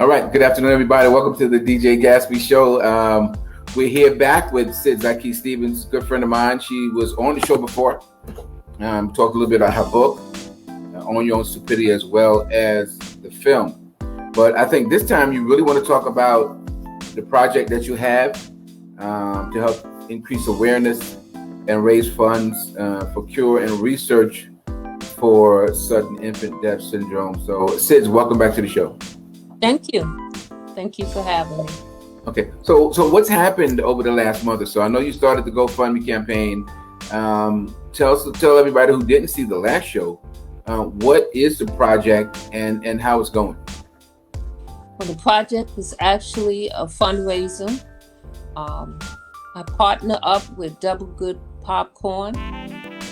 All right. Good afternoon, everybody. Welcome to the DJ Gatsby Show. We're here back with Sid Ahky Stevens, good friend of mine. She was on the show before. Talked a little bit about her book, On Your Own Stupidity, as well as the film. But I think this time you really want to talk about the project that you have to help increase awareness and raise funds for cure and research for sudden infant death syndrome. So, Sid, welcome back to the show. Thank you. Thank you for having me. Okay, so what's happened over the last month or so? I know you started the GoFundMe campaign. Tell everybody who didn't see the last show, what is the project and how it's going? Well, the project is actually a fundraiser. I partner up with Double Good Popcorn,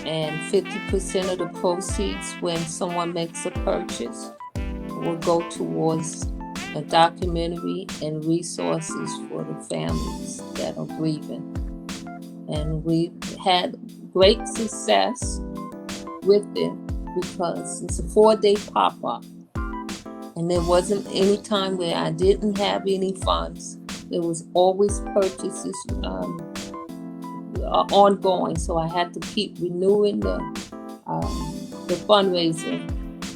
and 50% of the proceeds when someone makes a purchase will go towards a documentary and resources for the families that are grieving. And we've had great success with it because it's a 4-day pop-up. And there wasn't any time where I didn't have any funds. There was always purchases ongoing, so I had to keep renewing the fundraiser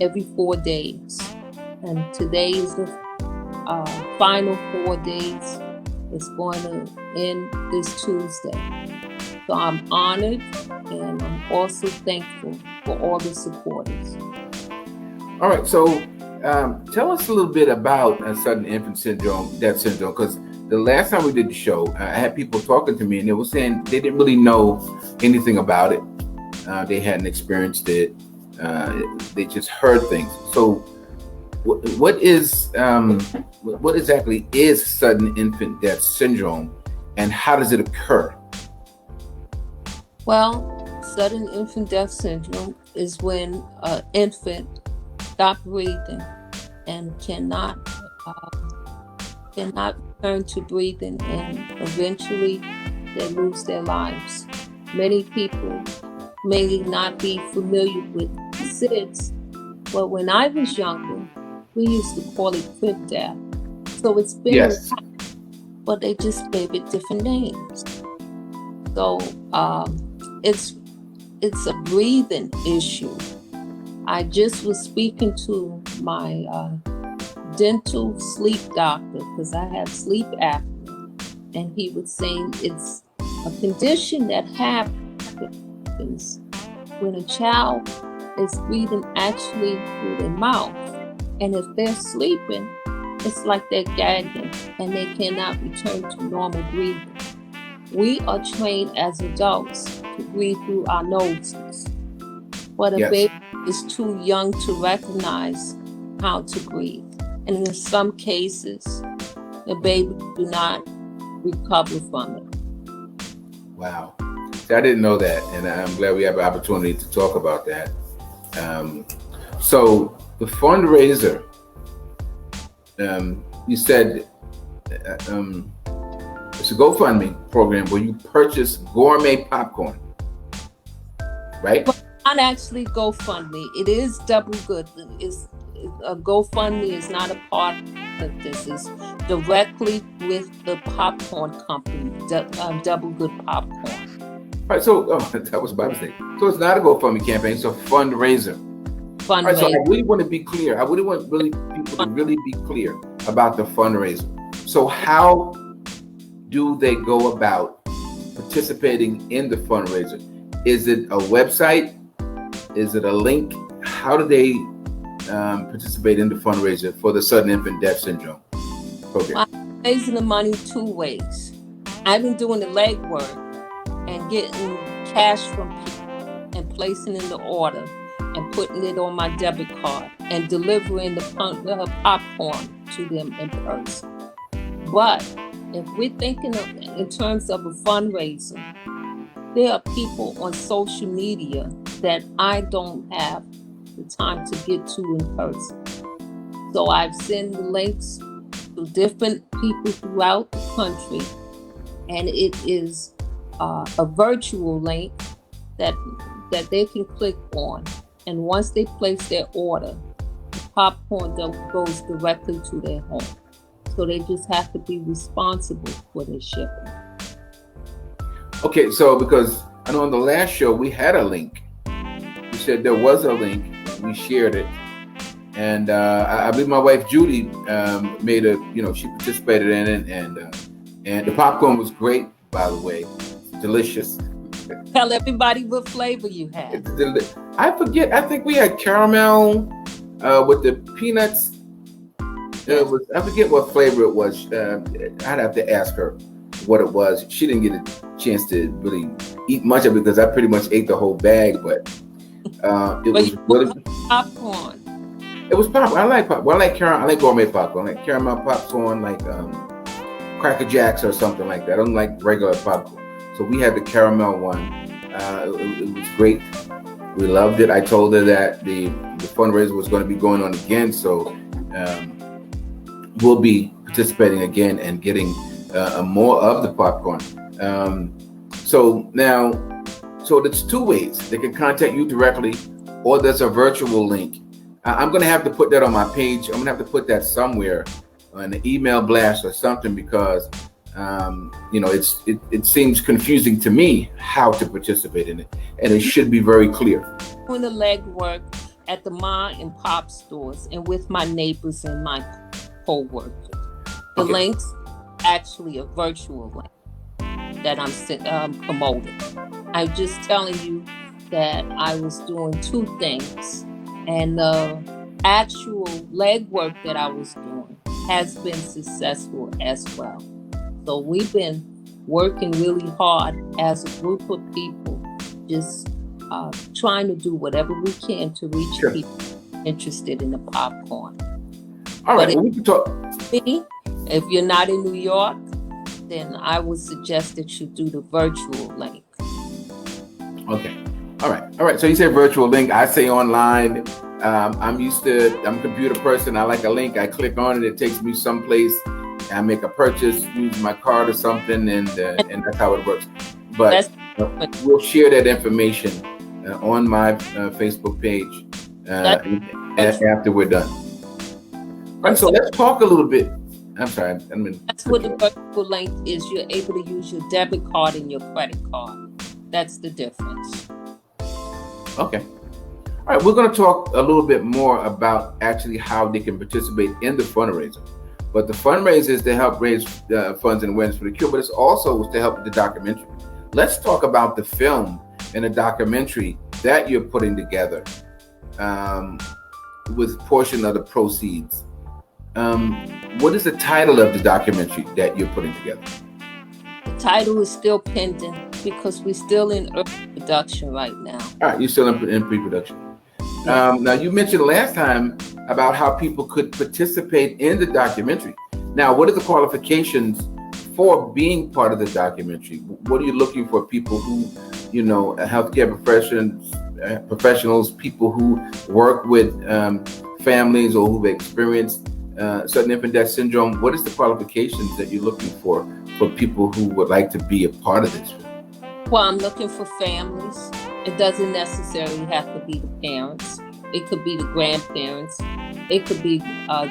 every 4 days. And today is the final 4 days. It's going to end this Tuesday. So I'm honored, and I'm also thankful for all the supporters. All right, so tell us a little bit about sudden infant death syndrome, because the last time we did the show, I had people talking to me, and they were saying they didn't really know anything about it. They hadn't experienced it. They just heard things. So what exactly is sudden infant death syndrome, and how does it occur? Well, sudden infant death syndrome is when an infant stops breathing and cannot return to breathing, and eventually they lose their lives. Many people may not be familiar with SIDS, but when I was younger, we used to call it crib death. So it's been, yes, but they just gave it different names. So it's a breathing issue. I just was speaking to my dental sleep doctor because I have sleep apnea, and he was saying it's a condition that happens when a child is breathing actually through their mouth. And if they're sleeping, it's like they're gagging and they cannot return to normal breathing. We are trained as adults to breathe through our noses, but a baby is too young to recognize how to breathe. And in some cases, the baby do not recover from it. Wow. See, I didn't know that, and I'm glad we have an opportunity to talk about that. So the fundraiser, you said it's a GoFundMe program where you purchase gourmet popcorn, right? But not actually GoFundMe. It is Double Good. A GoFundMe is not a part of this. It's directly with the popcorn company, Double Good Popcorn. All right, so that was by mistake. So it's not a GoFundMe campaign; it's a fundraiser. All right, so I really want to be clear. I really want people to really be clear about the fundraiser. So how do they go about participating in the fundraiser? Is it a website? Is it a link? How do they participate in the fundraiser for the sudden infant death syndrome program? I'm raising the money 2 ways. I've been doing the legwork and getting cash from people and placing in the order and putting it on my debit card and delivering the popcorn to them in person. But if we're thinking in terms of a fundraiser, there are people on social media that I don't have the time to get to in person. So I've sent the links to different people throughout the country, and it is a virtual link that they can click on. And once they place their order, the popcorn that goes directly to their home. So they just have to be responsible for their shipping. Okay, so because I know on the last show we had a link. You said there was a link. We shared it, and I believe my wife Judy made a. She participated in it, and the popcorn was great. By the way, delicious. Tell everybody what flavor you had. I forget. I think we had caramel with the peanuts. I forget what flavor it was. I'd have to ask her what it was. She didn't get a chance to really eat much of it because I pretty much ate the whole bag. But it was really popcorn. It was popcorn. I like popcorn. I like caramel. I like gourmet popcorn. I like caramel popcorn, like Cracker Jacks or something like that. I don't like regular popcorn. So we had the caramel one. It was great. We loved it. I told her that the fundraiser was going to be going on again. So we'll be participating again and getting more of the popcorn. So there's two ways. They can contact you directly, or there's a virtual link. I'm going to have to put that on my page. I'm going to have to put that somewhere on an email blast or something because, it seems confusing to me how to participate in it. And it should be very clear. Doing the legwork at the Ma and Pop stores and with my neighbors and my co-workers. The link's actually a virtual link that I'm promoting. I'm just telling you that I was doing two things, and the actual legwork that I was doing has been successful as well. So we've been working really hard as a group of people, just trying to do whatever we can to reach people interested in the popcorn. All right, we can talk. If you're not in New York, then I would suggest that you do the virtual link. Okay. All right. So you say virtual link. I say online. I'm a computer person. I like a link. I click on it. It takes me someplace. I make a purchase, use my card or something, and that's how it works. But we'll share that information on my Facebook page after we're done. All right. So let's talk a little bit. I'm sorry. That's what the virtual link is. You're able to use your debit card and your credit card. That's the difference. Okay. All right. We're going to talk a little bit more about actually how they can participate in the fundraiser. But the fundraiser is to help raise funds and awareness for the cure, but it's also to help with the documentary. Let's talk about the film and the documentary that you're putting together with portion of the proceeds. What is the title of the documentary that you're putting together? The title is still pending because we're still in early production right now. All right, you're still in pre-production. Now, you mentioned last time about how people could participate in the documentary. Now, what are the qualifications for being part of the documentary? What are you looking for? People who, healthcare professionals, people who work with families or who've experienced sudden infant death syndrome. What is the qualifications that you're looking for people who would like to be a part of this? Well, I'm looking for families. It doesn't necessarily have to be the parents. It could be the grandparents. It could be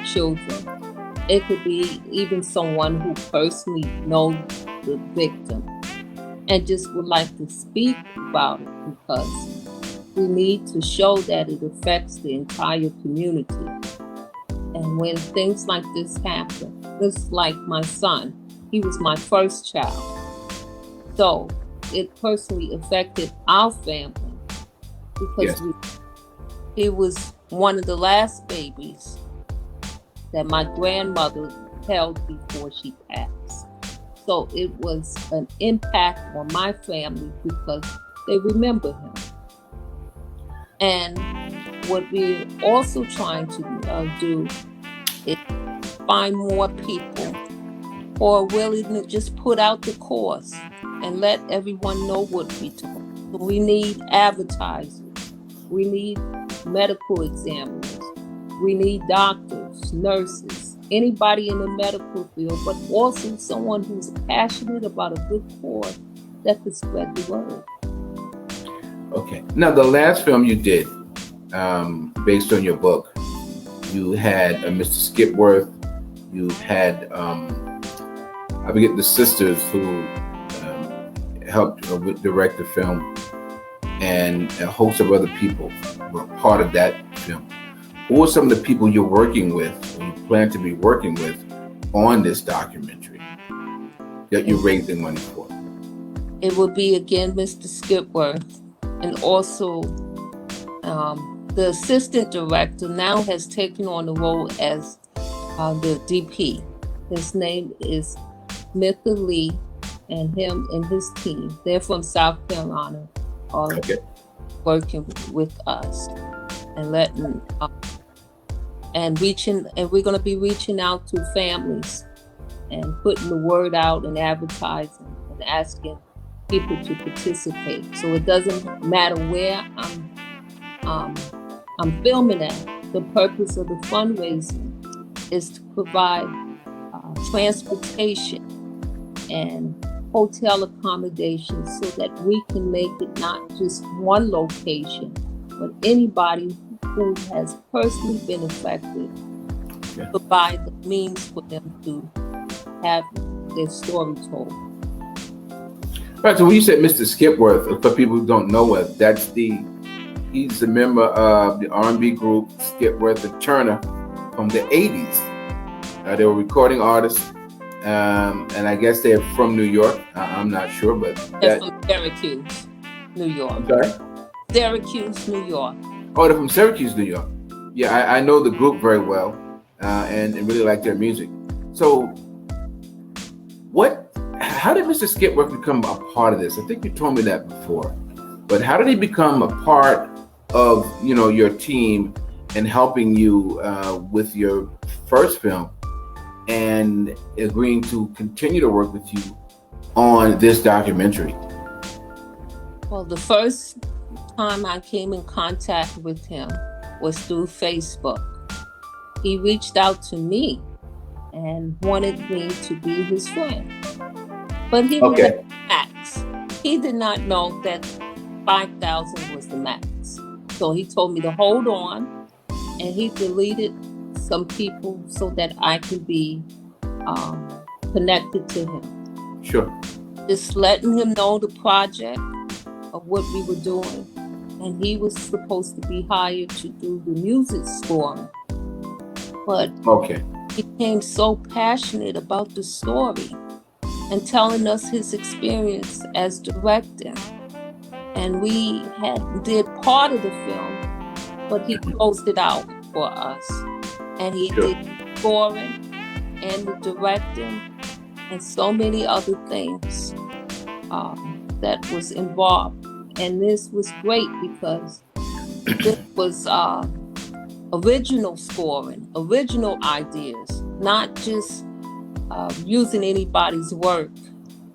children. It could be even someone who personally knows the victim and just would like to speak about it because we need to show that it affects the entire community. And when things like this happen, just like my son, he was my first child. So it personally affected our family because he was one of the last babies that my grandmother held before she passed. So it was an impact on my family because they remember him. And what we're also trying to do is find more people who are willing to just put out the course and let everyone know what we do. So we need advertisers. We need medical examiners. We need doctors, nurses, anybody in the medical field, but also someone who's passionate about a good cause that could spread the word. Okay. Now, the last film you did, based on your book, You had Mr. Skipworth. You had I forget the sisters who helped direct the film, and a host of other people were part of that film. Who are some of the people you're working with, or you plan to be working with, on this documentary that you're raising money for? It would be again Mr. Skipworth, and also the assistant director now has taken on the role as the DP. His name is Mitha Lee, and him and his team. They're from South Carolina, are working with us and letting and we're going to be reaching out to families and putting the word out and advertising and asking people to participate. So it doesn't matter where I'm filming at. The purpose of the fundraising is to provide transportation and hotel accommodations so that we can make it not just one location, but anybody who has personally been affected, provide the means for them to have their story told. Right, so when you said Mr. Skipworth, for people who don't know it, he's a member of the R&B group Skipworth and Turner from the 80s. They were recording artists, and I guess they're from New York. I'm not sure, but they're from Syracuse, New York. I'm sorry? Syracuse, New York. Oh, they're from Syracuse, New York. Yeah, I know the group very well, and really like their music. So, how did Mr. Skipworth become a part of this? I think you told me that before, but how did he become a part of your team and helping you with your first film and agreeing to continue to work with you on this documentary? Well, the first time I came in contact with him was through Facebook. He reached out to me and wanted me to be his friend. But he didn't have the max. He did not know that 5,000 was the max. So he told me to hold on, and he deleted some people so that I could be connected to him. Sure. Just letting him know the project of what we were doing. And he was supposed to be hired to do the music scoring. But he became so passionate about the story and telling us his experience as director. And we did part of the film, but he closed it out for us. And he did scoring and the directing and so many other things that was involved. And this was great because this was original scoring, original ideas, not just using anybody's work,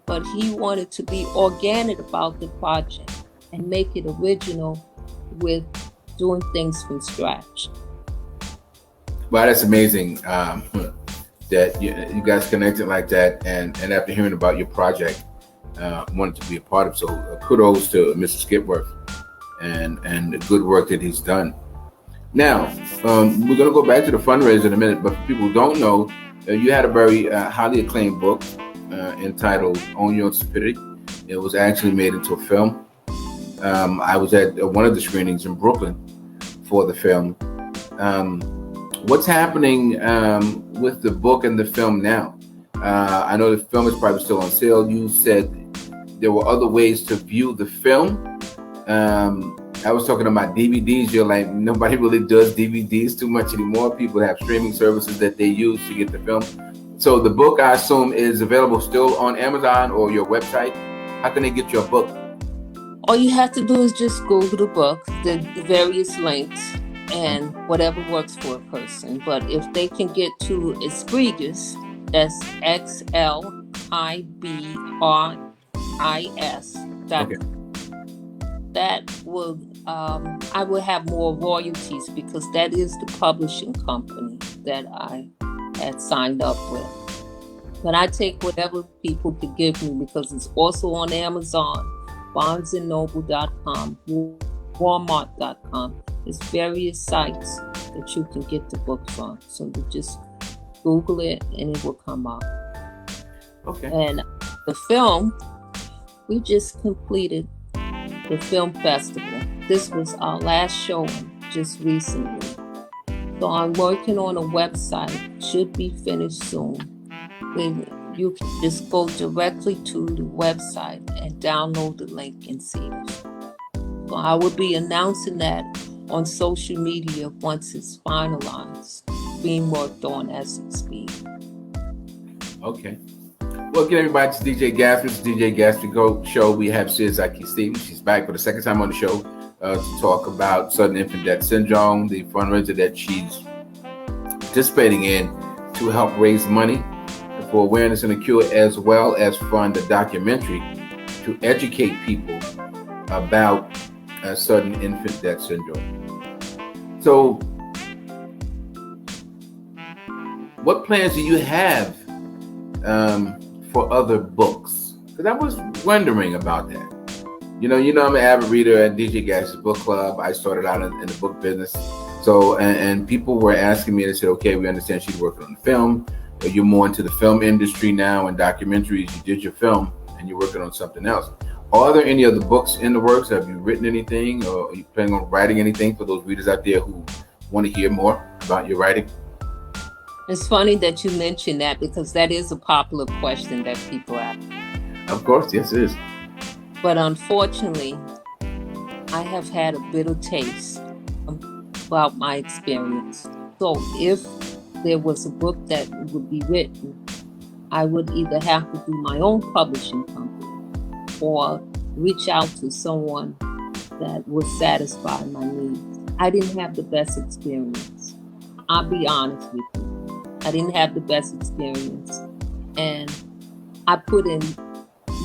but he wanted to be organic about the project and make it original with doing things from scratch. Wow, that's amazing that you guys connected like that, and after hearing about your project, wanted to be a part of. So kudos to Mr. Skipworth and the good work that he's done. Now, we're going to go back to the fundraiser in a minute, but for people who don't know, you had a very highly acclaimed book entitled Own Your Own Stupidity. It was actually made into a film. I was at one of the screenings in Brooklyn for the film. What's happening with the book and the film now? I know the film is probably still on sale. You said there were other ways to view the film. I was talking about DVDs. You're like, nobody really does DVDs too much anymore. People have streaming services that they use to get the film. So the book, I assume, is available still on Amazon or your website. How can they get your book? All you have to do is just Google the book, the various links, and whatever works for a person. But if they can get to Exprigis, that's XLIBRIS.com. That will, I will have more royalties because that is the publishing company that I had signed up with. But I take whatever people could give me because it's also on Amazon, BarnesandNoble.com, Walmart.com. There's various sites that you can get the book from. So you just Google it and it will come up. Okay. And the film, we just completed the film festival. This was our last showing just recently. So I'm working on a website, should be finished soon. You can just go directly to the website and download the link and see it. So I will be announcing that on social media once it's finalized, being worked on as it speaks. Okay. Well, again, everybody, it's DJ Gatsby. It's DJ Gatsby Go Show. We have Sid Ahky Stevens. She's back for the second time on the show to talk about sudden infant death syndrome, the fundraiser that she's participating in to help raise money for awareness and a cure, as well as fund a documentary to educate people about sudden infant death syndrome. So, what plans do you have for other books? Because I was wondering about that. You know, I'm an avid reader at DJ Gatsby's book club. I started out in the book business. So, and people were asking me, they said, okay, we understand she's working on the film. You're more into the film industry now and documentaries. You did your film and you're working on something else. Are there any other books in the works? Have you written anything, or are you planning on writing anything for those readers out there who want to hear more about your writing? It's funny that you mentioned that, because that is a popular question that people ask. Of course, yes, it is. But unfortunately, I have had a bitter taste about my experience. So if there was a book that would be written, I would either have to do my own publishing company or reach out to someone that would satisfy my needs. I didn't have the best experience. I'll be honest with you. I didn't have the best experience. And I put in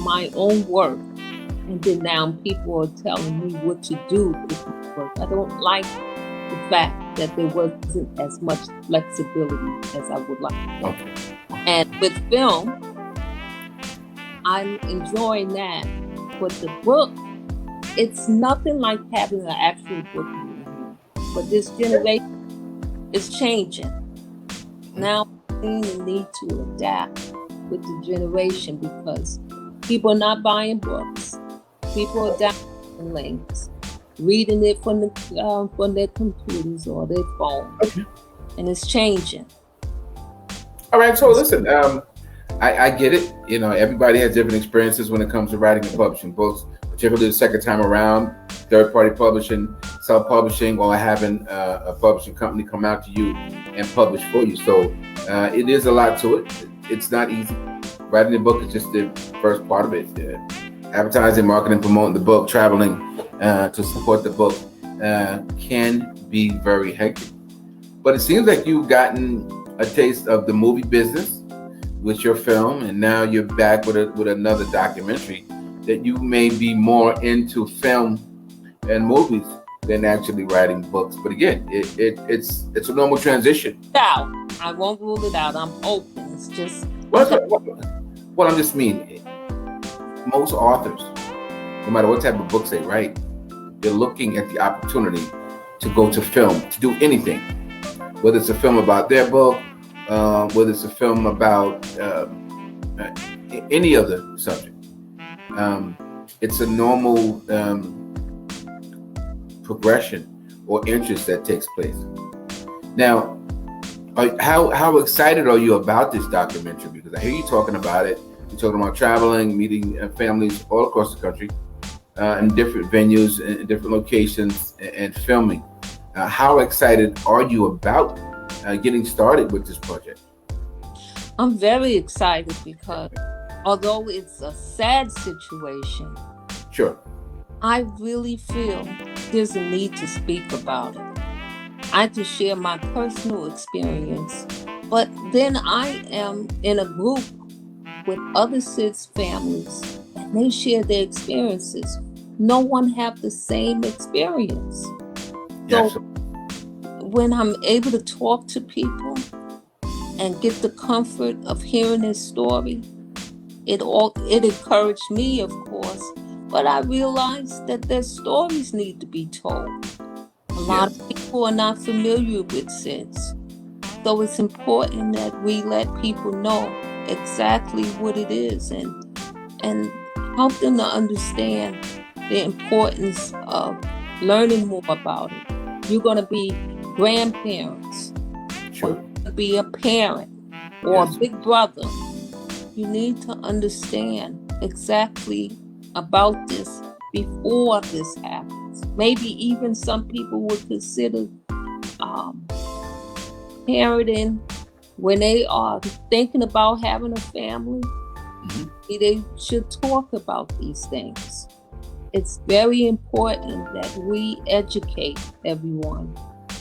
my own work, and then now people are telling me what to do with my work. I don't like the fact that there wasn't as much flexibility as I would like. Okay. And with film, I'm enjoying that. But the book, it's nothing like having an actual book in your hand. But this generation is changing. Now I'm seeing the need to adapt with the generation, because people are not buying books. People are downloading links, reading it from their computers or their phone. Okay. And it's changing. All right, so listen, I get it. You know, everybody has different experiences when it comes to writing and publishing books, particularly the second time around, third-party publishing, self-publishing, or having a publishing company come out to you and publish for you. So it is a lot to it. It's not easy. Writing a book is just the first part of it. Advertising, marketing, promoting the book, traveling to support the book can be very hectic. But it seems like you've gotten a taste of the movie business with your film, and now you're back with another documentary, that you may be more into film and movies than actually writing books. But again, it's a normal transition. Out. I won't rule it out. I'm open. It's just Well, I'm just mean, most authors, no matter what type of books they write, they're looking at the opportunity to go to film, to do anything, whether it's a film about their book, whether it's a film about any other subject. It's a normal progression or interest that takes place. Now, how excited are you about this documentary? Because I hear you talking about it. You're talking about traveling, meeting families all across the country, in different venues, in different locations, and filming. How excited are you about getting started with this project? I'm very excited, because although it's a sad situation, Sure. I really feel there's a need to speak about it. I can share my personal experience, but then I am in a group with other SIDS families, and they share their experiences. No one have the same experience. Yes. So when I'm able to talk to people and get the comfort of hearing their story, it encouraged me, of course, But I realized that their stories need to be told. A lot of people are not familiar with SIDS. So it's important that we let people know exactly what it is and help them to understand the importance of learning more about it. You're going to be grandparents, or you're going to be a parent or a big brother. You need to understand exactly about this before this happens. Maybe even some people would consider parenting when they are thinking about having a family. They should talk about these things. It's very important that we educate everyone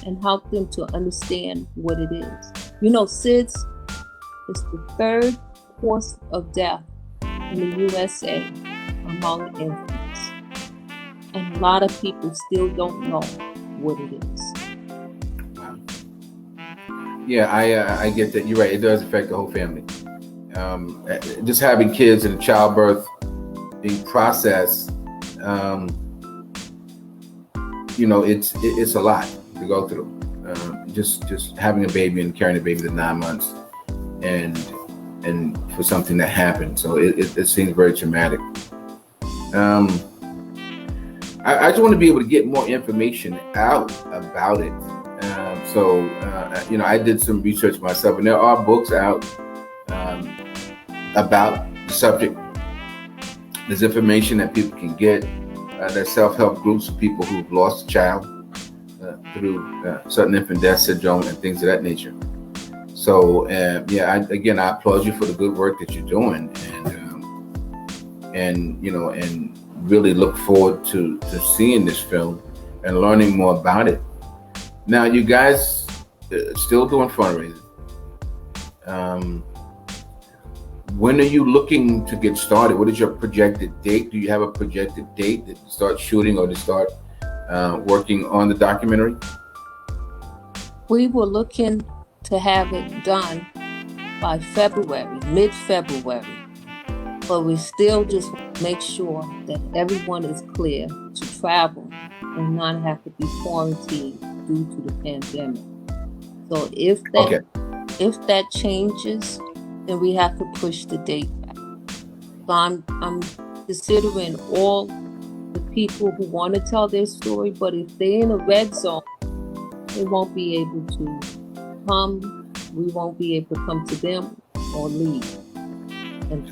and help them to understand what it is. You know, SIDS is the third cause of death in the USA among infants. And a lot of people still don't know what it is. Wow. Yeah, I get that. You're right. It does affect the whole family. Just having kids in childbirth, being processed, you know, it's a lot to go through. Just having a baby and carrying a baby to 9 months, and for something that happened. So it seems very traumatic. I just want to be able to get more information out about it. You know, I did some research myself, and there are books out about the subject. There's information that people can get. There's self-help groups for people who've lost a child through sudden infant death syndrome and things of that nature. So yeah, I applaud you for the good work that you're doing, and you know, and really look forward to seeing this film and learning more about it. Now, you guys still doing fundraising. When are you looking to get started? What is your projected date? Do you have a projected date to start shooting or to start working on the documentary? We were looking to have it done by February, mid-February. But we still just make sure that everyone is clear to travel and not have to be quarantined due to the pandemic. So if that changes, then we have to push the date back. So I'm considering all the people who want to tell their story, but if they're in a red zone, they won't be able to come. We won't be able to come to them or leave.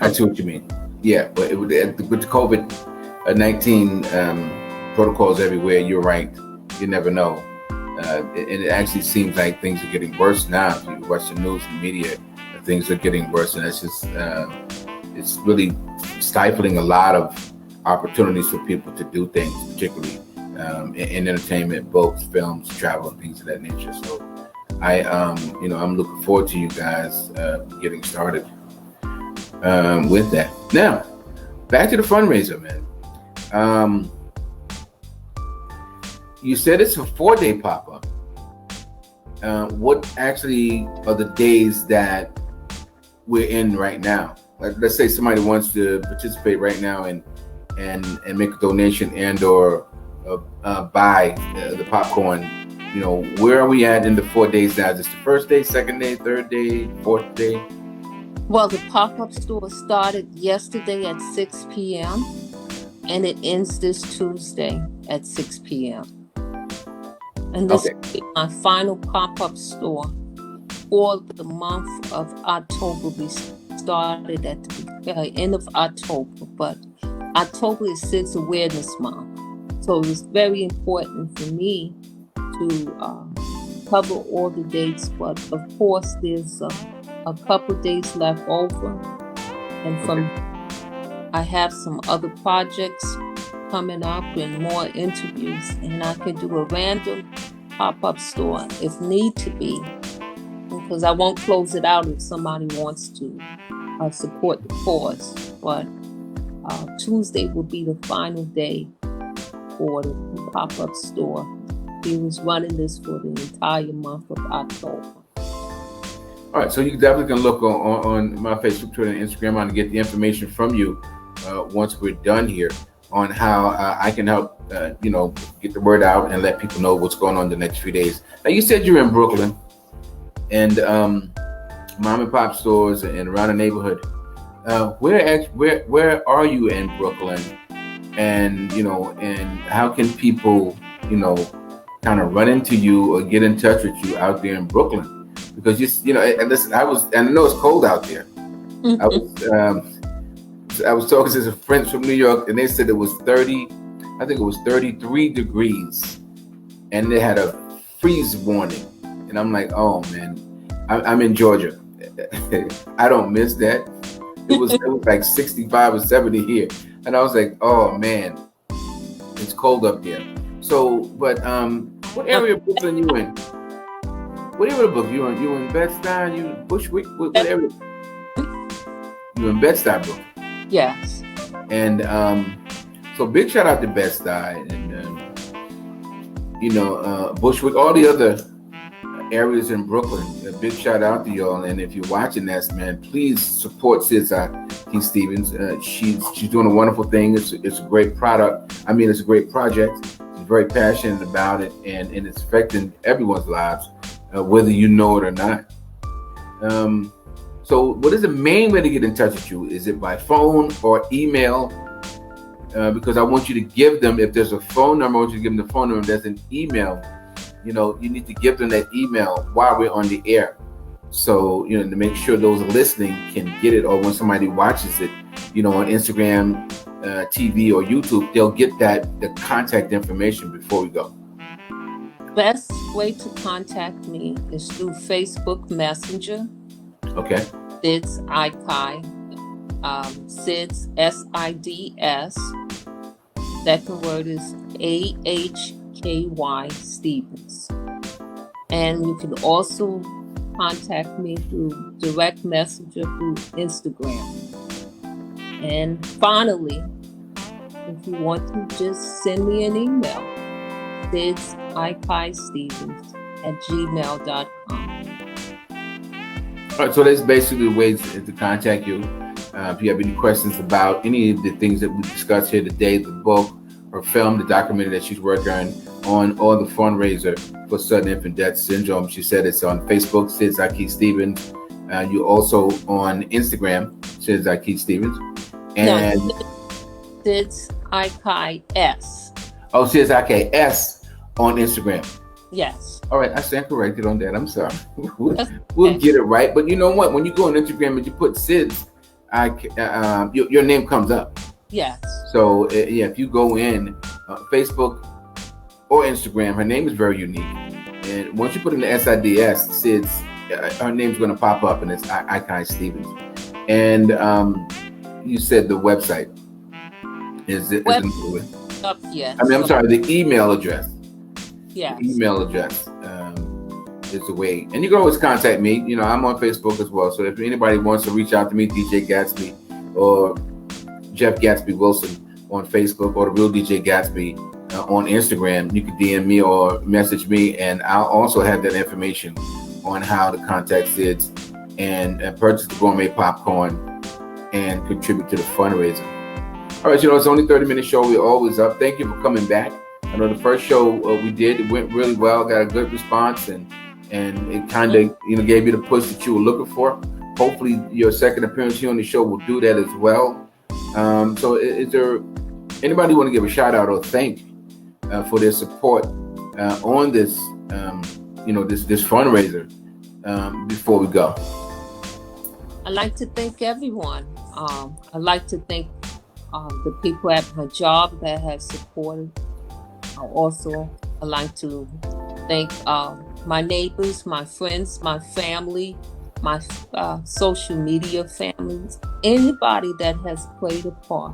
I see what you mean. Yeah, but with the COVID-19 protocols everywhere, you're right. You never know. It actually seems like things are getting worse now. If you watch the news and media, things are getting worse, and it's just it's really stifling a lot of opportunities for people to do things, particularly in entertainment, books, films, travel, and things of that nature. So I'm looking forward to you guys getting started with that. Now, back to the fundraiser, man. You said it's a 4-day pop-up. What actually are the days that we're in right now? Like, let's say somebody wants to participate right now and make a donation and or buy the popcorn. You know, where are we at in the 4 days now? Is this the first day, second day, third day, fourth day? Well, the pop-up store started yesterday at 6 p.m. and it ends this Tuesday at 6 p.m. And this will be my final pop-up store for the month of October. We started at the end of October, but October is SIDS Awareness Month. So it was very important for me to cover all the dates, but of course there's a couple days left over, and from I have some other projects coming up and more interviews, and I can do a random pop-up store if need to be, because I won't close it out if somebody wants to support the cause. But Tuesday will be the final day for the pop-up store. He was running this for the entire month of October. All right, so you definitely can look on my Facebook, Twitter, and Instagram on to get the information from you once we're done here on how I can help, get the word out and let people know what's going on the next few days. Now, you said you're in Brooklyn, and mom and pop stores and around the neighborhood. Where are you in Brooklyn? And and how can people kind of run into you or get in touch with you out there in Brooklyn? Because and listen, I know it's cold out there. I was talking to some friends from New York, and they said it was 33 degrees, and they had a freeze warning. And I'm like, oh man, I'm in Georgia. I don't miss that. It was like 65 or 70 here, and I was like, oh man, it's cold up there. So, but what area of Brooklyn you in? What area of Brooklyn you in? Bed-Stuy? You Bushwick? What area? You in Bed-Stuy, Brooklyn? Yes. And so big shout out to Bed-Stuy and Bushwick, all the other areas in Brooklyn. A big shout out to y'all. And if you're watching this, man, please support Sis Ahky Stevens. She's doing a wonderful thing. It's a great product. I mean, it's a great project. She's very passionate about it, and it's affecting everyone's lives, whether you know it or not. So what is the main way to get in touch with you? Is it by phone or email? Because I want you to give them, if there's a phone number, I want you to give them the phone number. If there's an email, you need to give them that email while we're on the air. So, to make sure those listening can get it, or when somebody watches it, on Instagram, TV, or YouTube, they'll get the contact information before we go. Best way to contact me is through Facebook Messenger. Okay. Sid's Ahky, Sid's SIDS. Second word is AHKY Stevens. And you can also contact me through direct messenger through Instagram. And finally, if you want to, just send me an email, Sid's Ahky Stevens @gmail.com. All right, so that's basically the ways to contact you. If you have any questions about any of the things that we discussed here today, the book or film, the documentary that she's working on, or the fundraiser for sudden infant death syndrome, she said it's on Facebook, Sid's Ahky Stevens. You're also on Instagram, Sid's Ahky Stevens. And Sid's Ahky S. Oh, Sid's Ahky S on Instagram. Yes. All right, I stand corrected on that. I'm sorry. We'll get it right. But you know what? When you go on Instagram and you put Sid's, your name comes up. Yes. So if you go in Facebook or Instagram, her name is very unique. And once you put in the SIDS, Sid's, her name's going to pop up, and it's Ahky Stevens. And you said the website is up yet. I'm sorry, the email address. Yes. The email address is the way. And you can always contact me. I'm on Facebook as well. So if anybody wants to reach out to me, DJ Gatsby or Jeff Gatsby Wilson on Facebook, or the real DJ Gatsby on Instagram, you can DM me or message me, and I'll also have that information on how to contact Sid's and purchase the gourmet popcorn and contribute to the fundraiser. All right, it's only a 30-minute show. We're always up. Thank you for coming back. I know the first show we did, it went really well, got a good response, and it kind of gave you the push that you were looking for. Hopefully your second appearance here on the show will do that as well. So is there anybody want to give a shout out or thank for their support on this this fundraiser before we go? I'd like to thank everyone. I'd like to thank the people at my job that have supported. I'd like to thank my neighbors, my friends, my family, my social media families, anybody that has played a part.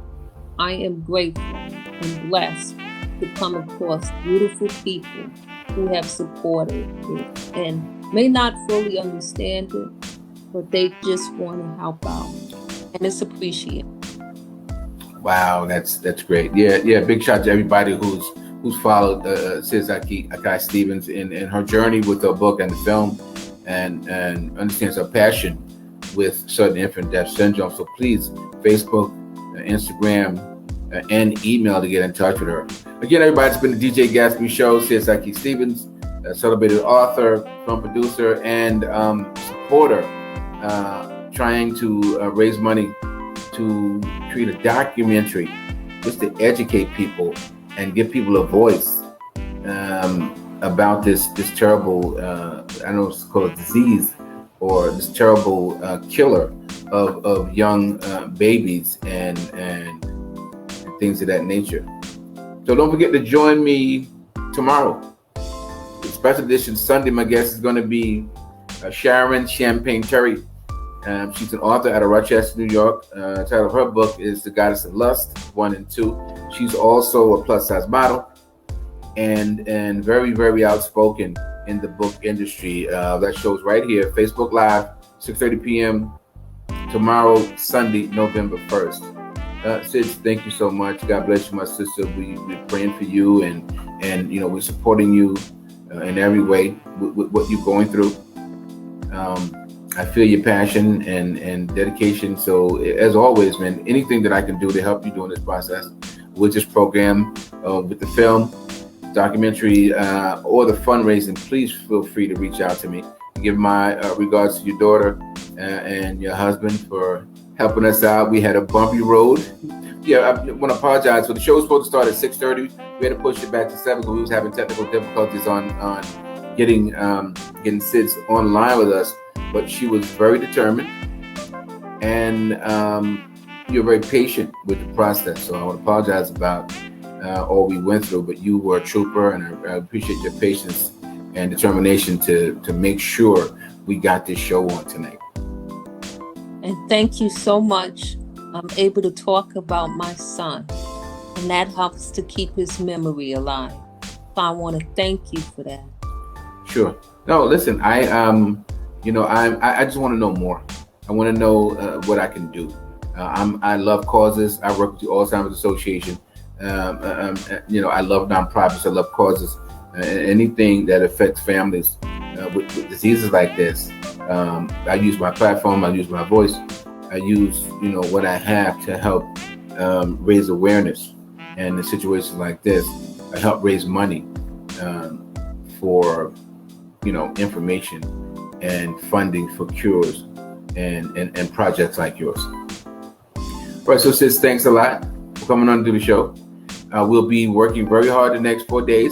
I am grateful and blessed to come across beautiful people who have supported it and may not fully understand it, but they just want to help out, and it's appreciated. Wow, that's great. Yeah. Big shout to everybody who's followed Sid's Ahky Stevens in her journey with her book and the film, and understands her passion with sudden infant death syndrome. So please, Facebook, Instagram, and email to get in touch with her. Again, everybody, it's been the DJ Gatsby Show. Sid Ahky Stevens, a celebrated author, film producer, and supporter, trying to raise money to create a documentary just to educate people and give people a voice about this terrible, I don't know what's called, disease, or this terrible killer of young babies and things of that nature. So don't forget to join me tomorrow. The special edition Sunday, my guest is going to be Sharon Champagne Terry. She's an author out of Rochester, New York. The title of her book is The Goddess of Lust, 1 and 2. She's also a plus-size model and very, very outspoken in the book industry. That show's right here, Facebook Live, 6:30 p.m. tomorrow, Sunday, November 1st. Sid, thank you so much. God bless you, my sister. We're praying for you, and we're supporting you in every way with what you're going through. I feel your passion and dedication. So as always, man, anything that I can do to help you during this process with this program, with the film, documentary, or the fundraising, please feel free to reach out to me. Give my regards to your daughter and your husband for helping us out. We had a bumpy road. Yeah, I want to apologize. So the show was supposed to start at 6:30. We had to push it back to 7 because we was having technical difficulties on getting Sid online with us. But she was very determined, and you're very patient with the process. So I want to apologize about all we went through, but you were a trooper, and I appreciate your patience and determination to make sure we got this show on tonight. And thank you so much. I'm able to talk about my son, and that helps to keep his memory alive. So I want to thank you for that. Sure. No, listen, I just want to know more. I want to know what I can do. I love causes. I work with the Alzheimer's Association. I love nonprofits. I love causes. Anything that affects families with diseases like this. I use my platform. I use my voice. I use what I have to help raise awareness. And in situations like this, I help raise money for information and funding for cures and projects like yours. All right, so sis, thanks a lot for coming on to the show. We'll be working very hard the next 4 days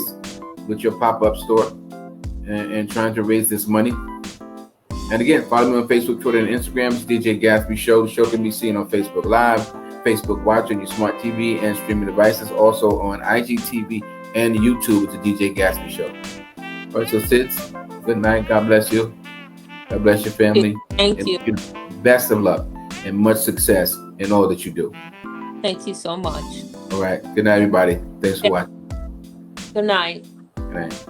with your pop-up store and trying to raise this money. And again, follow me on Facebook, Twitter, and Instagram. It's DJ Gatsby Show. The show can be seen on Facebook Live, Facebook Watch on your smart TV and streaming devices. Also on IGTV and YouTube. It's the DJ Gatsby Show. All right, so Sid, good night. God bless you. God bless your family. Thank you. Best of luck and much success in all that you do. Thank you so much. All right. Good night, everybody. Thanks for watching. Good night. Good night.